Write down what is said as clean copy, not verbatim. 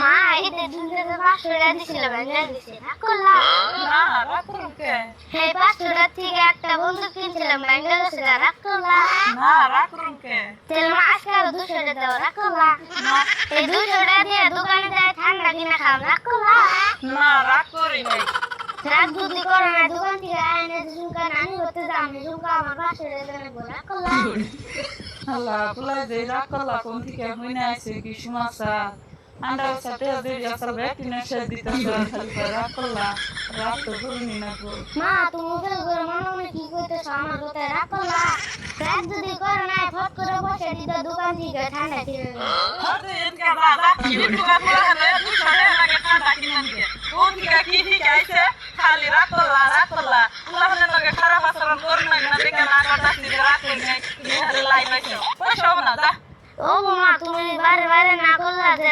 মা ঈদের দিন যে 500 টাকা দিছিল ব্যাংকে দিছে রাগ করলা না রাগ করুম কে? সেই 500 টাকা থেকে একটা বন্দুক কিনছিলাম ব্যাংকে দিছে রাগ করলা না রাগ করুম কে? তেল মা আজকে 200 টাকা দাও রাগ করলা না এই 200 টাকা দিয়ে দোকানে যাই ঠান্ডা কিনে খাও রাগ করলা না রাগ করি নাই। রাগ যদি করো না দোকান থেকে আইনে ঝুমকা নানি করতে যাও আমি ঝুমকা আমার 500 টাকা দেবো রাগ করলা আল্লাহ পোলাই যে রাগ করলা কোন থেকে হইনা আইছে কি সমস্যা? আন্ডার সাথে যে আসল ব্যক্তি নেশা দিতেছে খালি রাগ করলা। রাগ তো করুনি না গো। মা তুমি ফেল করে মনে মনে কি করতেছ আমার কথায় রাগ করলা রাগ যদি করো না ফট করে বসে দিত দোকান থেকে ঠান্ডা কিনে আরে এনকা দাদা ইউটিউবে পড়া হলে 200 টাকা লাগে ঠান্ডা কিনে নিতে। কোন থেকে কি ঠিক আইছে খালি রাগ করলা রাগ করলা। উল্লাহনের লগে খারাপ আচরণ করুন না দেখে না করতাছি রাগ করি নাই। লাইভ আইছো। পয়সা হবে না দা। ও মা তুমি বারে বারে না করলা